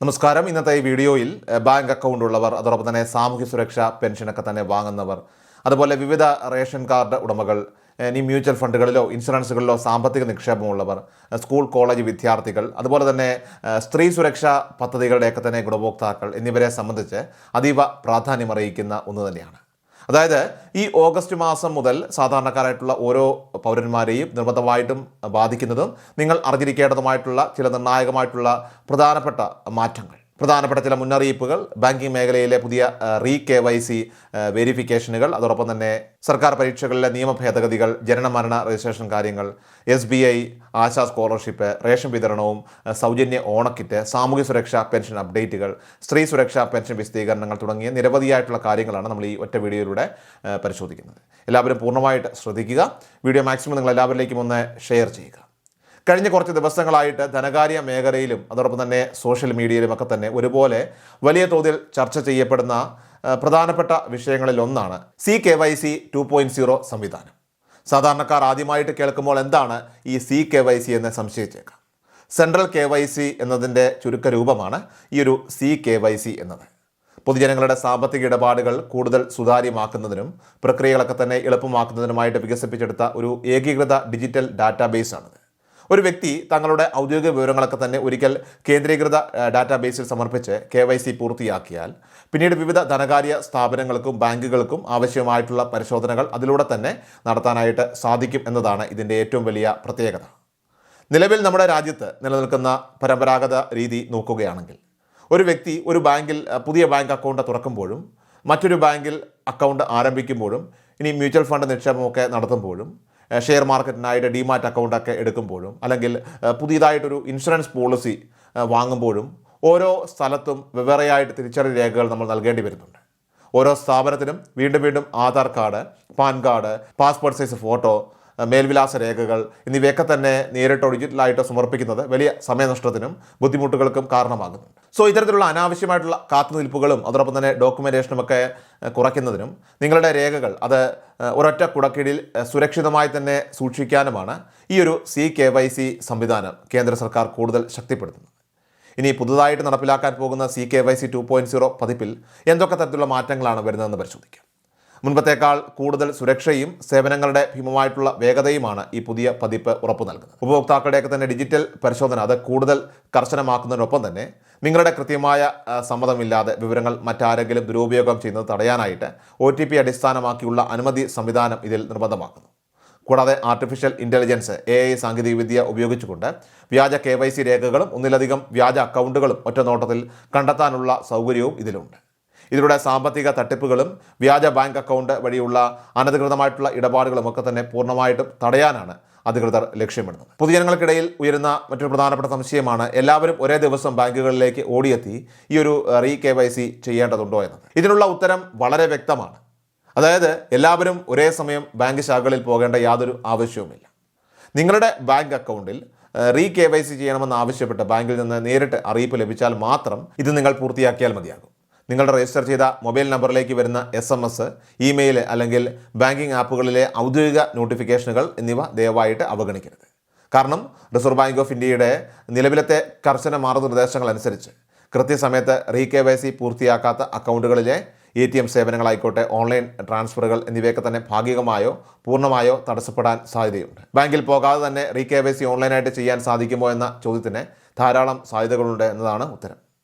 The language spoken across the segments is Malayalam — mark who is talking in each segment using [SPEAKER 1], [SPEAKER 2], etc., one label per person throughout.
[SPEAKER 1] നമസ്കാരം. ഇന്നത്തെ ഈ വീഡിയോയിൽ ബാങ്ക് അക്കൗണ്ട് ഉള്ളവർ, അതോടൊപ്പം തന്നെ സാമൂഹ്യ സുരക്ഷാ പെൻഷനൊക്കെ തന്നെ വാങ്ങുന്നവർ, അതുപോലെ വിവിധ റേഷൻ കാർഡ് ഉടമകൾ, ഇനി മ്യൂച്വൽ ഫണ്ടുകളിലോ ഇൻഷുറൻസുകളിലോ സാമ്പത്തിക നിക്ഷേപമുള്ളവർ, സ്കൂൾ കോളേജ് വിദ്യാർത്ഥികൾ, അതുപോലെ തന്നെ സ്ത്രീ സുരക്ഷാ പദ്ധതികളുടെയൊക്കെ തന്നെ ഗുണഭോക്താക്കൾ എന്നിവരെ സംബന്ധിച്ച് അതീവ പ്രാധാന്യമറിയിക്കുന്ന ഒന്ന് തന്നെയാണ്. അതായത് ഈ ഓഗസ്റ്റ് മാസം മുതൽ സാധാരണക്കാരായിട്ടുള്ള ഓരോ പൗരന്മാരെയും നിർബന്ധമായിട്ടും ബാധിക്കുന്നതും നിങ്ങൾ അറിഞ്ഞിരിക്കേണ്ടതുമായിട്ടുള്ള ചില നിർണായകമായിട്ടുള്ള പ്രധാനപ്പെട്ട മാറ്റങ്ങൾ, പ്രധാനപ്പെട്ട ചില മുന്നറിയിപ്പുകൾ, ബാങ്കിംഗ് മേഖലയിലെ പുതിയ KYC വെരിഫിക്കേഷനുകൾ, അതോടൊപ്പം തന്നെ സർക്കാർ പരീക്ഷകളിലെ നിയമ ഭേദഗതികൾ, ജനനമരണ രജിസ്ട്രേഷൻ കാര്യങ്ങൾ, SBI ആശാ സ്കോളർഷിപ്പ്, റേഷൻ വിതരണവും, സൗജന്യ ഓണക്കിറ്റ്, സാമൂഹ്യ സുരക്ഷാ പെൻഷൻ അപ്ഡേറ്റുകൾ, സ്ത്രീ സുരക്ഷാ പെൻഷൻ വിശദീകരണങ്ങൾ തുടങ്ങിയ നിരവധിയായിട്ടുള്ള കാര്യങ്ങളാണ് നമ്മൾ ഈ ഒറ്റ വീഡിയോയിലൂടെ പരിശോധിക്കുന്നത്. എല്ലാവരും പൂർണ്ണമായിട്ട് ശ്രദ്ധിക്കുക. വീഡിയോ മാക്സിമം നിങ്ങൾ എല്ലാവരിലേക്കും ഒന്ന് ഷെയർ ചെയ്യുക. കഴിഞ്ഞ കുറച്ച് ദിവസങ്ങളായിട്ട് ധനകാര്യ മേഖലയിലും അതോടൊപ്പം തന്നെ സോഷ്യൽ മീഡിയയിലുമൊക്കെ തന്നെ ഒരുപോലെ വലിയ തോതിൽ ചർച്ച ചെയ്യപ്പെടുന്ന പ്രധാനപ്പെട്ട വിഷയങ്ങളിൽ ഒന്നാണ് KYC 2.0 സംവിധാനം. സാധാരണക്കാർ ആദ്യമായിട്ട് കേൾക്കുമ്പോൾ എന്താണ് ഈ KYC എന്ന് സംശയിച്ചേക്കാം. സെൻട്രൽ KYC എന്നതിൻ്റെ ചുരുക്കരൂപമാണ് ഈ ഒരു KYC എന്നത്. പൊതുജനങ്ങളുടെ സാമ്പത്തിക ഇടപാടുകൾ കൂടുതൽ സുതാര്യമാക്കുന്നതിനും പ്രക്രിയകളൊക്കെ തന്നെ എളുപ്പമാക്കുന്നതിനുമായിട്ട് വികസിപ്പിച്ചെടുത്ത ഒരു ഏകീകൃത ഡിജിറ്റൽ ഡാറ്റാബേസാണിത്. ഒരു വ്യക്തി തങ്ങളുടെ ഔദ്യോഗിക വിവരങ്ങളൊക്കെ തന്നെ ഒരിക്കൽ കേന്ദ്രീകൃത ഡാറ്റാബേസിൽ സമർപ്പിച്ച് KYC പൂർത്തിയാക്കിയാൽ പിന്നീട് വിവിധ ധനകാര്യ സ്ഥാപനങ്ങൾക്കും ബാങ്കുകൾക്കും ആവശ്യമായിട്ടുള്ള പരിശോധനകൾ അതിലൂടെ തന്നെ നടത്താനായിട്ട് സാധിക്കും എന്നതാണ് ഇതിൻ്റെ ഏറ്റവും വലിയ പ്രത്യേകത. നിലവിൽ നമ്മുടെ രാജ്യത്ത് നിലനിൽക്കുന്ന പരമ്പരാഗത രീതി നോക്കുകയാണെങ്കിൽ ഒരു വ്യക്തി ഒരു ബാങ്കിൽ പുതിയ ബാങ്ക് അക്കൗണ്ട് തുറക്കുമ്പോഴും മറ്റൊരു ബാങ്കിൽ അക്കൗണ്ട് ആരംഭിക്കുമ്പോഴും ഇനി മ്യൂച്വൽ ഫണ്ട് നിക്ഷേപമൊക്കെ നടത്തുമ്പോഴും ഷെയർ മാർക്കറ്റിനായിട്ട് ഡിമാറ്റ് അക്കൗണ്ടൊക്കെ എടുക്കുമ്പോഴും അല്ലെങ്കിൽ പുതിയതായിട്ടൊരു ഇൻഷുറൻസ് പോളിസി വാങ്ങുമ്പോഴും ഓരോ സ്ഥലത്തും വെവ്വേറെയായിട്ട് തിരിച്ചറിയൽ രേഖകൾ നമ്മൾ നൽകേണ്ടി വരുന്നുണ്ട്. ഓരോ സ്ഥാപനത്തിനും വീണ്ടും വീണ്ടും Aadhaar card, PAN card, passport size photo, മേൽവിലാസ രേഖകൾ എന്നിവയൊക്കെ തന്നെ നേരിട്ടോ ഡിജിറ്റലായിട്ടോ സമർപ്പിക്കുന്നത് വലിയ സമയനഷ്ടത്തിനും ബുദ്ധിമുട്ടുകൾക്കും കാരണമാകുന്നുണ്ട്. ഇത്തരത്തിലുള്ള അനാവശ്യമായിട്ടുള്ള കാത്തുനിൽപ്പുകളും അതോടൊപ്പം തന്നെ ഡോക്യുമെൻറ്റേഷനുമൊക്കെ കുറയ്ക്കുന്നതിനും നിങ്ങളുടെ രേഖകൾ അത് ഒരൊറ്റ കുടക്കീഴിൽ സുരക്ഷിതമായി തന്നെ സൂക്ഷിക്കാനുമാണ് ഈ ഒരു KYC സംവിധാനം കേന്ദ്ര സർക്കാർ കൂടുതൽ ശക്തിപ്പെടുത്തുന്നത്. ഇനി പുതുതായിട്ട് നടപ്പിലാക്കാൻ പോകുന്ന KYC 2.0 പതിപ്പിൽ എന്തൊക്കെ തരത്തിലുള്ള മാറ്റങ്ങളാണ് വരുന്നതെന്ന് പരിശോധിക്കാം. മുൻപത്തേക്കാൾ കൂടുതൽ സുരക്ഷയും സേവനങ്ങളുടെ ഭീമമായിട്ടുള്ള വേഗതയുമാണ് ഈ പുതിയ പതിപ്പ് ഉറപ്പു നൽകുന്നത്. ഉപഭോക്താക്കളുടെയൊക്കെ തന്നെ ഡിജിറ്റൽ പരിശോധന അത് കൂടുതൽ കർശനമാക്കുന്നതിനൊപ്പം തന്നെ നിങ്ങളുടെ കൃത്യമായ സമ്മതമില്ലാതെ വിവരങ്ങൾ മറ്റാരെങ്കിലും ദുരുപയോഗം ചെയ്യുന്നത് തടയാനായിട്ട് OTP അടിസ്ഥാനമാക്കിയുള്ള അനുമതി സംവിധാനം ഇതിൽ നിർബന്ധമാക്കുന്നു. കൂടാതെ ആർട്ടിഫിഷ്യൽ ഇൻ്റലിജൻസ് AI സാങ്കേതികവിദ്യ ഉപയോഗിച്ചുകൊണ്ട് വ്യാജ KYC രേഖകളും ഒന്നിലധികം വ്യാജ അക്കൗണ്ടുകളും ഒറ്റ നോട്ടത്തിൽ കണ്ടെത്താനുള്ള സൗകര്യവും ഇതിലുണ്ട്. ഇതിലൂടെ സാമ്പത്തിക തട്ടിപ്പുകളും വ്യാജ ബാങ്ക് അക്കൗണ്ട് വഴിയുള്ള അനധികൃതമായിട്ടുള്ള ഇടപാടുകളും ഒക്കെ തന്നെ പൂർണ്ണമായിട്ടും തടയാനാണ് അധികൃതർ ലക്ഷ്യമിടുന്നത്. പൊതുജനങ്ങൾക്കിടയിൽ ഉയരുന്ന മറ്റൊരു പ്രധാനപ്പെട്ട സംശയമാണ് എല്ലാവരും ഒരേ ദിവസം ബാങ്കുകളിലേക്ക് ഓടിയെത്തി ഈ ഒരു KYC ചെയ്യേണ്ടതുണ്ടോ എന്നത്. ഇതിനുള്ള ഉത്തരം വളരെ വ്യക്തമാണ്. അതായത് എല്ലാവരും ഒരേ സമയം ബാങ്ക് ശാഖകളിൽ പോകേണ്ട യാതൊരു ആവശ്യവുമില്ല. നിങ്ങളുടെ ബാങ്ക് അക്കൗണ്ടിൽ KYC ചെയ്യണമെന്ന് ആവശ്യപ്പെട്ട് ബാങ്കിൽ നിന്ന് നേരിട്ട് അറിയിപ്പ് ലഭിച്ചാൽ മാത്രം ഇത് നിങ്ങൾ പൂർത്തിയാക്കിയാൽ മതിയാകും. നിങ്ങളുടെ രജിസ്റ്റർ ചെയ്ത മൊബൈൽ നമ്പറിലേക്ക് വരുന്ന SMS, ഇമെയിൽ അല്ലെങ്കിൽ ബാങ്കിംഗ് ആപ്പുകളിലെ ഔദ്യോഗിക നോട്ടിഫിക്കേഷനുകൾ എന്നിവ ദയവായിട്ട് അവഗണിക്കരുത്. കാരണം റിസർവ് ബാങ്ക് ഓഫ് ഇന്ത്യയുടെ നിലവിലത്തെ കർശന മാർഗ്ഗനിർദ്ദേശങ്ങൾ അനുസരിച്ച് കൃത്യസമയത്ത് KYC പൂർത്തിയാക്കാത്ത അക്കൗണ്ടുകളിലെ ATM സേവനങ്ങളായിക്കോട്ടെ, ഓൺലൈൻ ട്രാൻസ്ഫറുകൾ എന്നിവയൊക്കെ തന്നെ ഭാഗികമായോ പൂർണ്ണമായോ തടസ്സപ്പെടാൻ സാധ്യതയുണ്ട്. ബാങ്കിൽ പോകാതെ തന്നെ KYC ഓൺലൈനായിട്ട് ചെയ്യാൻ സാധിക്കുമോ എന്ന ചോദ്യത്തിന് ധാരാളം സാധ്യതകളുണ്ട് എന്നതാണ് ഉത്തരം.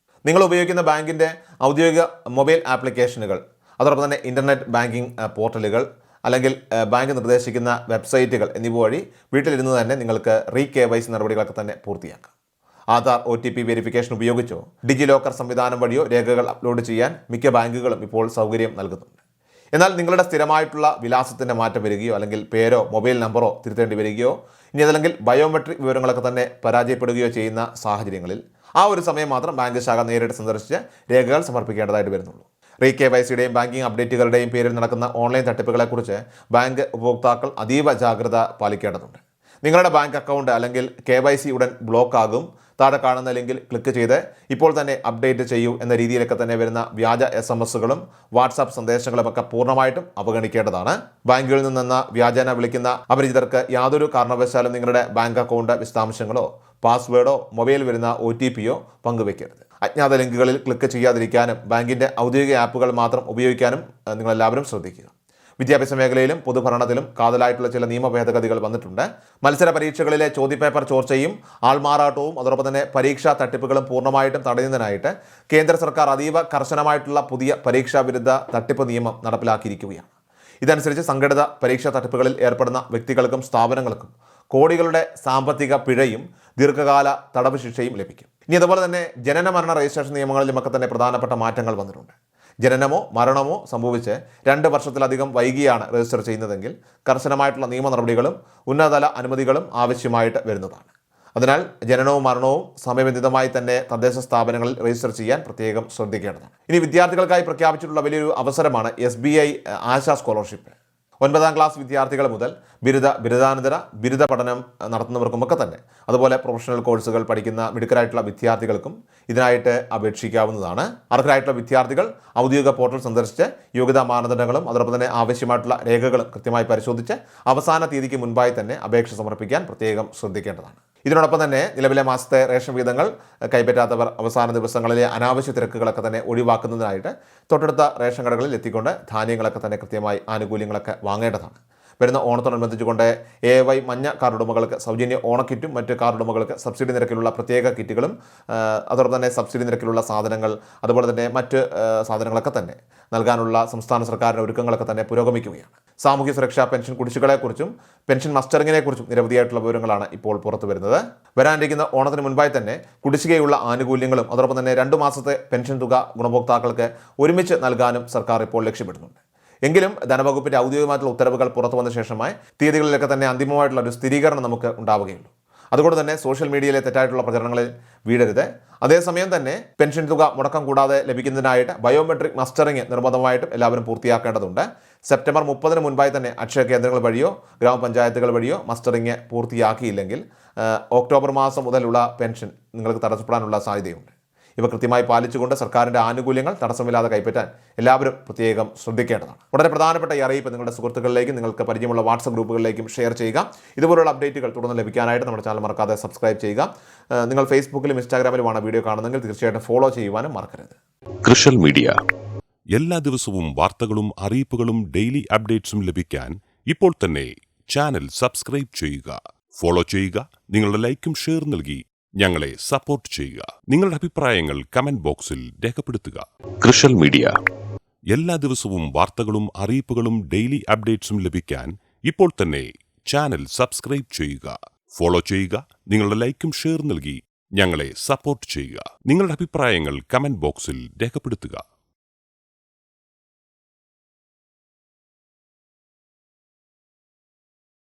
[SPEAKER 1] നിങ്ങൾ ഉപയോഗിക്കുന്ന ബാങ്കിൻ്റെ ഔദ്യോഗിക മൊബൈൽ ആപ്ലിക്കേഷനുകൾ, അതോടൊപ്പം തന്നെ ഇൻ്റർനെറ്റ് ബാങ്കിംഗ് പോർട്ടലുകൾ അല്ലെങ്കിൽ ബാങ്ക് നിർദ്ദേശിക്കുന്ന വെബ്സൈറ്റുകൾ എന്നിവ വഴി വീട്ടിലിരുന്ന് തന്നെ നിങ്ങൾക്ക് KYC നടപടികളൊക്കെ തന്നെ പൂർത്തിയാക്കാം. ആധാർ OTP വെരിഫിക്കേഷൻ ഉപയോഗിച്ചോ ഡിജിലോക്കർ സംവിധാനം വഴിയോ രേഖകൾ അപ്ലോഡ് ചെയ്യാൻ മിക്ക ബാങ്കുകളും ഇപ്പോൾ സൗകര്യം നൽകുന്നുണ്ട്. എന്നാൽ നിങ്ങളുടെ സ്ഥിരമായിട്ടുള്ള വിലാസത്തിൻ്റെ മാറ്റം വരികയോ അല്ലെങ്കിൽ പേരോ മൊബൈൽ നമ്പറോ തിരുത്തേണ്ടി വരികയോ ഇനി അതല്ലെങ്കിൽ ബയോമെട്രിക് വിവരങ്ങളൊക്കെ തന്നെ പരാജയപ്പെടുകയോ ചെയ്യുന്ന സാഹചര്യങ്ങളിൽ ആ ഒരു സമയം മാത്രം ബാങ്ക് ശാഖ നേരിട്ട് സന്ദർശിച്ച് രേഖകൾ സമർപ്പിക്കേണ്ടതായിട്ട് വരുന്നുള്ളൂ. KYCയുടെയും ബാങ്കിംഗ് അപ്ഡേറ്റുകളുടെയും പേരിൽ നടക്കുന്ന ഓൺലൈൻ തട്ടിപ്പുകളെക്കുറിച്ച് ബാങ്ക് ഉപഭോക്താക്കൾ അതീവ ജാഗ്രത പാലിക്കേണ്ടതുണ്ട്. നിങ്ങളുടെ ബാങ്ക് അക്കൗണ്ട് അല്ലെങ്കിൽ KYC ഉടൻ ബ്ലോക്ക് ആകും. താഴെ കാണുന്ന ലിങ്കിൽ ക്ലിക്ക് ചെയ്ത് ഇപ്പോൾ തന്നെ അപ്ഡേറ്റ് ചെയ്യൂ എന്ന രീതിയിലൊക്കെ തന്നെ വരുന്ന വ്യാജ SMS-കളും വാട്സാപ്പ് സന്ദേശങ്ങളുമൊക്കെ പൂർണ്ണമായിട്ടും അവഗണിക്കേണ്ടതാണ്. ബാങ്കുകളിൽ നിന്നെന്ന വ്യാജേന വിളിക്കുന്ന അപരിചിതർക്ക് യാതൊരു കാരണവശാലും നിങ്ങളുടെ ബാങ്ക് അക്കൗണ്ട് വിശദാംശങ്ങളോ പാസ്വേഡോ മൊബൈൽ വരുന്ന OTPയോ പങ്കുവയ്ക്കരുത്. അജ്ഞാത ലിങ്കുകളിൽ ക്ലിക്ക് ചെയ്യാതിരിക്കാനും ബാങ്കിൻ്റെ ഔദ്യോഗിക ആപ്പുകൾ മാത്രം ഉപയോഗിക്കാനും നിങ്ങളെല്ലാവരും ശ്രദ്ധിക്കുക. വിദ്യാഭ്യാസ മേഖലയിലും പൊതുഭരണത്തിലും കാതലായിട്ടുള്ള ചില നിയമ ഭേദഗതികൾ വന്നിട്ടുണ്ട്. മത്സര പരീക്ഷകളിലെ ചോദ്യപേപ്പർ ചോർച്ചയും ആൾമാറാട്ടവും അതോടൊപ്പം തന്നെ പരീക്ഷാ തട്ടിപ്പുകളും പൂർണ്ണമായിട്ടും തടയുന്നതിനായിട്ട് കേന്ദ്ര സർക്കാർ അതീവ കർശനമായിട്ടുള്ള പുതിയ പരീക്ഷാ വിരുദ്ധ തട്ടിപ്പ് നിയമം നടപ്പിലാക്കിയിരിക്കുകയാണ്. ഇതനുസരിച്ച് സംഘടിത പരീക്ഷാ തട്ടിപ്പുകളിൽ ഏർപ്പെടുന്ന വ്യക്തികൾക്കും സ്ഥാപനങ്ങൾക്കും കോടികളുടെ സാമ്പത്തിക പിഴയും ദീർഘകാല തടവ് ശിക്ഷയും ലഭിക്കും. ഇനി അതുപോലെ തന്നെ ജനന മരണ രജിസ്ട്രേഷൻ നിയമങ്ങളിലുമൊക്കെ തന്നെ പ്രധാനപ്പെട്ട മാറ്റങ്ങൾ വന്നിട്ടുണ്ട്. ജനനമോ മരണമോ സംഭവിച്ച് 2 വർഷത്തിലധികം വൈകിയാണ് രജിസ്റ്റർ ചെയ്യുന്നതെങ്കിൽ കർശനമായിട്ടുള്ള നിയമ നടപടികളും ഉന്നതതല അനുമതികളും ആവശ്യമായിട്ട് വരുന്നതാണ്. അതിനാൽ ജനനവും മരണവും സമയബന്ധിതമായി തന്നെ തദ്ദേശ സ്ഥാപനങ്ങളിൽ രജിസ്റ്റർ ചെയ്യാൻ പ്രത്യേകം ശ്രദ്ധിക്കേണ്ടതാണ്. ഇനി വിദ്യാർത്ഥികൾക്കായി പ്രഖ്യാപിച്ചിട്ടുള്ള വലിയൊരു അവസരമാണ് SBI ആശാ സ്കോളർഷിപ്പ്. 9ാം ക്ലാസ് വിദ്യാർത്ഥികൾ മുതൽ ബിരുദാനന്തര ബിരുദ പഠനം നടത്തുന്നവർക്കുമൊക്കെ തന്നെ അതുപോലെ പ്രൊഫഷണൽ കോഴ്സുകൾ പഠിക്കുന്ന മിടുക്കരായിട്ടുള്ള വിദ്യാർത്ഥികൾക്കും ഇതിനായിട്ട് അപേക്ഷിക്കാവുന്നതാണ്. അർഹരായിട്ടുള്ള വിദ്യാർത്ഥികൾ ഔദ്യോഗിക പോർട്ടൽ സന്ദർശിച്ച് യോഗ്യതാ മാനദണ്ഡങ്ങളും അതോടൊപ്പം തന്നെ ആവശ്യമായിട്ടുള്ള രേഖകളും കൃത്യമായി പരിശോധിച്ച് അവസാന തീയതിക്ക് മുൻപായി തന്നെ അപേക്ഷ സമർപ്പിക്കാൻ പ്രത്യേകം ശ്രദ്ധിക്കേണ്ടതാണ്. ഇതിനോടൊപ്പം തന്നെ നിലവിലെ മാസത്തെ റേഷൻ വിഹിതങ്ങൾ കൈപ്പറ്റാത്തവർ അവസാന ദിവസങ്ങളിലെ അനാവശ്യ തിരക്കുകളൊക്കെ തന്നെ ഒഴിവാക്കുന്നതിനായിട്ട് തൊട്ടടുത്ത റേഷൻ കടകളിൽ എത്തിക്കൊണ്ട് ധാന്യങ്ങളൊക്കെ തന്നെ കൃത്യമായി ആനുകൂല്യങ്ങളൊക്കെ വാങ്ങേണ്ടതാണ്. വരുന്ന ഓണത്തോടനുബന്ധിച്ചുകൊണ്ട് AY മഞ്ഞ കാർഡ് ഉടമകൾക്ക് സൗജന്യ ഓണക്കിറ്റും മറ്റ് കാർഡ് ഉടമകൾക്ക് സബ്സിഡി നിരക്കിലുള്ള പ്രത്യേക കിറ്റുകളും അതോടൊപ്പം തന്നെ സബ്സിഡി നിരക്കിലുള്ള സാധനങ്ങൾ അതുപോലെ തന്നെ മറ്റ് സാധനങ്ങളൊക്കെ തന്നെ നൽകാനുള്ള സംസ്ഥാന സർക്കാരിൻ്റെ ഒരുക്കങ്ങളൊക്കെ തന്നെ പുരോഗമിക്കുകയാണ്. സാമൂഹ്യ സുരക്ഷാ പെൻഷൻ കുടിശ്ശികളെക്കുറിച്ചും പെൻഷൻ മസ്റ്ററിങ്ങിനെക്കുറിച്ചും നിരവധിയായിട്ടുള്ള വിവരങ്ങളാണ് ഇപ്പോൾ പുറത്തു വരുന്നത്. വരാനിരിക്കുന്ന ഓണത്തിന് മുൻപായി തന്നെ കുടിശ്ശികയുള്ള ആനുകൂല്യങ്ങളും അതോടൊപ്പം തന്നെ 2 മാസത്തെ പെൻഷൻ തുക ഗുണഭോക്താക്കൾക്ക് ഒരുമിച്ച് നൽകാനും സർക്കാർ ഇപ്പോൾ ലക്ഷ്യമിടുന്നുണ്ട്. എങ്കിലും ധനവകുപ്പിൻ്റെ ഔദ്യോഗികമായിട്ടുള്ള ഉത്തരവുകൾ പുറത്തു വന്ന ശേഷമായി തീയതികളിലൊക്കെ തന്നെ അന്തിമമായിട്ടുള്ള ഒരു സ്ഥിരീകരണം നമുക്ക് ഉണ്ടാവുകയുള്ളൂ. അതുകൊണ്ട് തന്നെ സോഷ്യൽ മീഡിയയിലെ തെറ്റായിട്ടുള്ള പ്രചരണങ്ങളിൽ വീഴരുത്. അതേസമയം തന്നെ പെൻഷൻ തുക മുടക്കം കൂടാതെ ലഭിക്കുന്നതിനായിട്ട് ബയോമെട്രിക് മസ്റ്ററിംഗ് നിർബന്ധമായിട്ടും എല്ലാവരും പൂർത്തിയാക്കേണ്ടതുണ്ട്. സെപ്റ്റംബർ 30-ന് മുൻപായി തന്നെ അക്ഷയ കേന്ദ്രങ്ങൾ വഴിയോ ഗ്രാമപഞ്ചായത്തുകൾ വഴിയോ മസ്റ്ററിംഗ് പൂർത്തിയാക്കിയില്ലെങ്കിൽ ഒക്ടോബർ മാസം മുതലുള്ള പെൻഷൻ നിങ്ങൾക്ക് തടസ്സപ്പെടാനുള്ള സാധ്യതയുണ്ട്. ഇവ കൃത്യമായി പാലിച്ചുകൊണ്ട് സർക്കാരിൻ്റെ ആനുകൂല്യങ്ങൾ തടസ്സമില്ലാതെ കൈപ്പറ്റാൻ എല്ലാവരും പ്രത്യേകം ശ്രദ്ധിക്കേണ്ടതാണ്. വളരെ പ്രധാനപ്പെട്ട ഈ അറിയിപ്പ് നിങ്ങളുടെ സുഹൃത്തുക്കളിലേക്കും നിങ്ങൾക്ക് പരിചയമുള്ള വാട്സപ്പ് ഗ്രൂപ്പുകളിലേക്കും ഷെയർ ചെയ്യുക. ഇതുപോലുള്ള അപ്ഡേറ്റുകൾ തുടർന്ന് ലഭിക്കാനായിട്ട് നമ്മുടെ ചാനൽ മറക്കാതെ സബ്സ്ക്രൈബ് ചെയ്യുക. നിങ്ങൾ ഫേസ്ബുക്കിലും ഇൻസ്റ്റാഗ്രാമിലുമാണ് വീഡിയോ കാണുന്നതെങ്കിൽ തീർച്ചയായിട്ടും ഫോളോ ചെയ്യുവാനും മറക്കരുത്.
[SPEAKER 2] കൃഷൽ മീഡിയ എല്ലാ ദിവസവും വാർത്തകളും അറിയിപ്പുകളും ഡെയിലി അപ്ഡേറ്റ്സും ലഭിക്കാൻ ഇപ്പോൾ തന്നെ ചാനൽ സബ്സ്ക്രൈബ് ചെയ്യുക, ഫോളോ ചെയ്യുക. നിങ്ങളുടെ ലൈക്കും ഷെയർ നൽകി ഞങ്ങളെ സപ്പോർട്ട് ചെയ്യുക. നിങ്ങളുടെ അഭിപ്രായങ്ങൾ കമന്റ് ബോക്സിൽ രേഖപ്പെടുത്തുക. കൃഷൽ മീഡിയ എല്ലാ ദിവസവും വാർത്തകളും അറിയിപ്പുകളും ഡെയിലി അപ്ഡേറ്റ്സും ലഭിക്കാൻ ഇപ്പോൾ തന്നെ ചാനൽ സബ്സ്ക്രൈബ് ചെയ്യുക, ഫോളോ ചെയ്യുക. നിങ്ങളുടെ ലൈക്കും ഷെയർ നൽകി ഞങ്ങളെ സപ്പോർട്ട് ചെയ്യുക. നിങ്ങളുടെ അഭിപ്രായങ്ങൾ കമന്റ് ബോക്സിൽ രേഖപ്പെടുത്തുക.